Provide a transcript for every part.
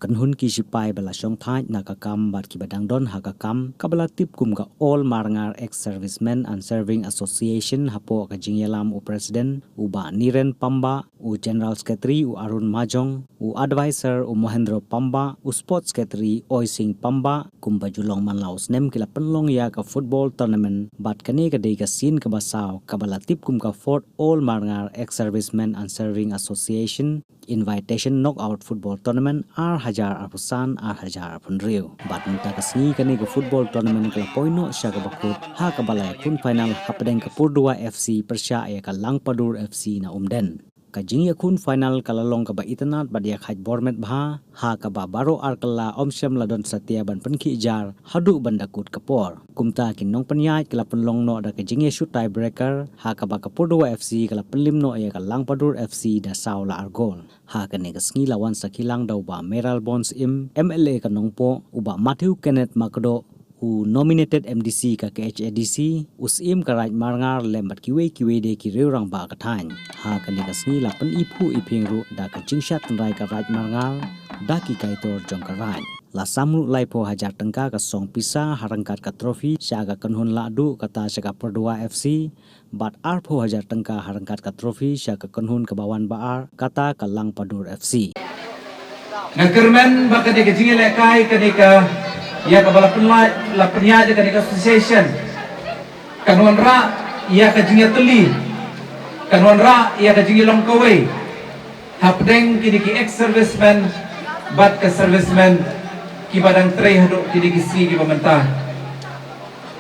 kanhun ki sipai bala syong thai nakakam bat ki badang don hakakam kabala tip kum ka all marangar ex-servicemen and serving association hapo ka jingyalam u president u ba Niren Pamba u general secretary u Arun Majong u advisor u Mohendro Pamba u sports secretary Oising Pamba kum bajulong manlaus nem kila penlong ya ka football tournament bat kane ka dei ka sin ka basaw kabala tip kum ka fourth all marangar ex-servicemen and serving association invitation knockout football tournament hajar apusan hajar apun riu bat muta kasni kani ko football tournament kala poino sya ka bakut ha ka balai kun final hapdeng ka Purduwa FC persya ya ka Langpadur FC na umden ka jingya kun final kala long ka ba itanat badia khaj bormet bha ha ka ba baro arkala omsyam ladon satya ban penki jar hadu bandakut kapor kumta kinong penyai kala penlong no da ka jingya shoot tiebreaker ha ka ba ka Purduwa FC kala Pynliem no ya ka Langpadur FC da saula argol ha ka ne kasngi lawan sakilang daw ba Meral Bonds MLA ka nongpo uba Matthew Kenneth Makdo u nominated MDC ka KHADC usim karaj marangar lembat kiwe de ki reurang ba kathan ha kan kasni la pen ipu iping ru da ka jingshat rai ka raj marangar da ki kaitor jong karaj la samru laipo hajar tengka ka song pisa harangkat ka trofi syaga kanhun ladu kata syaga Purduwa FC bat arpo hajar tengka harangkat ka trofi syaga kanhun ke bawan baar kata ka Langpadur FC ngakermen ba ka de jingile kai ka de ka ia ka bala la penyaja ka nika association kanwan ra ia ka jingi teli kanwan ra ia ka jingi long kawai hapdeng kini ki ex serviceman bat ka serviceman ki badang trei hadu kini ki si ki pemerintah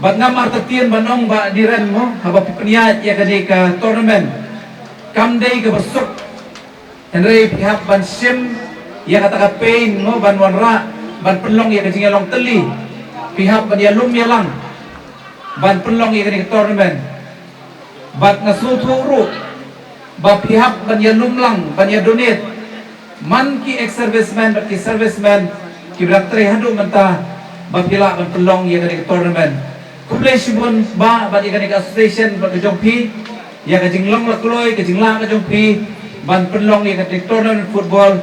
bat ngam artatien banong ba diren mo haba penyaja ia ka nika tournament kam dei ka besok henry pihak ban sim ia kata ka pain mo banwan ra ban penlong ya kajing long teli pihak ban ya lum ya lang ban penlong ya kajing tournament bat ngasu thuru ba pihak ban ya lum lang ban ya donate man ki ex serviceman bat ki serviceman ki brak tre hadu menta ba pila ban penlong ya kajing tournament kumlai sibun ba ban ya kajing association ban kajong pi ya kajing long la kloi kajing la kajong pi ban penlong ya kajing tournament football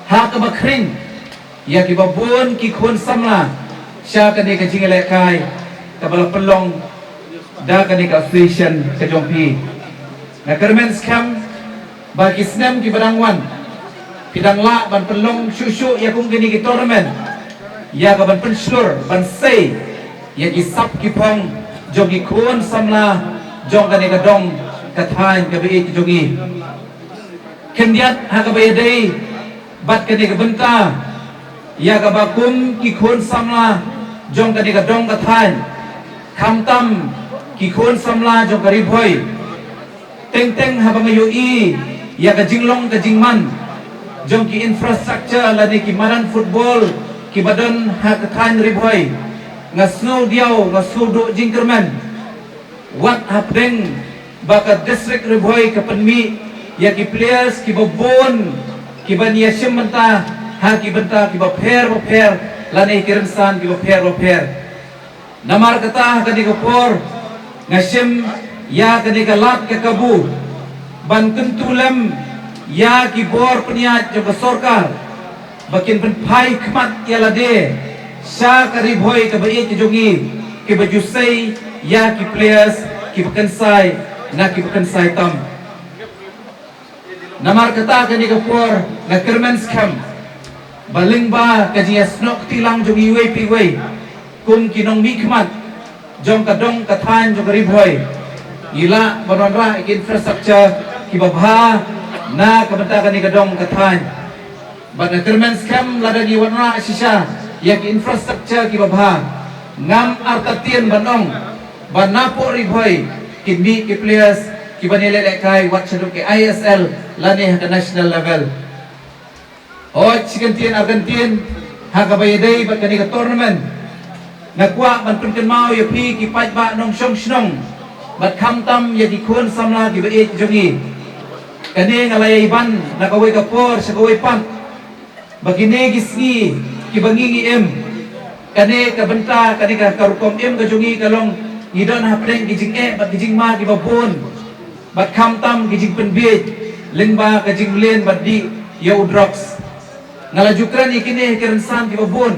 ha ka bakring ya ki babun ki khun samla sya ka ni ka jingale kai ka bala pelong da ka ni ka association ka jompi na kermen scam ba ki snem ki barangwan pidang la ban pelong shushu ya kum ki tournament ya ka ban penslur ban sei ya ki sap ki pong jong ki khun samla jong ka ni ka dong ka thain ka bi ki jongi kendiat ha ka ba dei bat ka ni ka benta ya ka bakum ki khun samla jong ka ni ka dong ka than kham tam ki khun samla jong ka ri bhoi teng teng ha bang yu i ya ka jinglong ka jingman jong ki infrastructure la ni ki maran football ki badan ha ka than ri bhoi ngasno diaw ngasu do jingkerman wat hapdeng ba ka district ri bhoi ka panmi ya ki players ki babon ki ban yashim menta ha ki benta ki ba pher lani kirimsan ki ba pher namar kata ka di por ngashim ya ka di lat ke kabu ban kentulam ya ki bor peniat jo sorkar bakin pen phai khmat ya lade sha kari bhoi ka ba ki jongi ki ba jusai ya ki players ki bakansai na ki bakansai tam namar kata ka di por na kermen scam baling ba kajiya snok tilang jong iwe piwe kum kinong mikmat jong kadong kathan jong ribhoy ila banonra infrastructure ki babha na kabanta kani kadong kathan but the termen scam ladagi wanra sisa ya ki infrastructure ki babha ngam artatien banong banapo ribhoy kinbi ki players ki banile kai wat saduk ki ISL lani ka national level Argentin ha ka bayadai bat kani ka tournament nakwa ban pun mau ya pi ki paj ba nong shong shnong bat kham tam ya ki khun samla ki ba e jongi kani ngalay iban nakaway ka por sa kaway pan bagine gisgi ki bangingi kani ka benta kani ka karukom ka jongi kalong idon hapdeng gijing bat gijing ma ki babon bat kham tam gijing penbit lingba ka jing len bat di yo drugs ngalajukran ikini kerensan di babun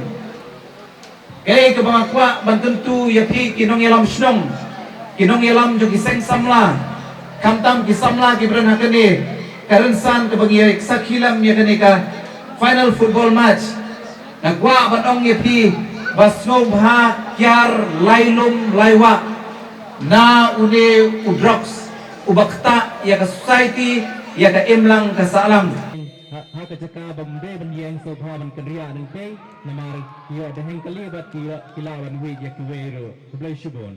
kaya kebangakwa bantentu yapi kinong yalam snong kinong yalam jo kiseng samla kamtam kisamla kibran hakani kerensan kebagi sakhilam yakani ka final football match nagwa banong yapi basno bha kyar lailum laiwa na une udrox ubakta ya ka society ya ka imlang ka salam haka jaka bambe bandiang so bhavan kandria nang pe namar yo deheng kalibat kilawan wej yak wero blai shubon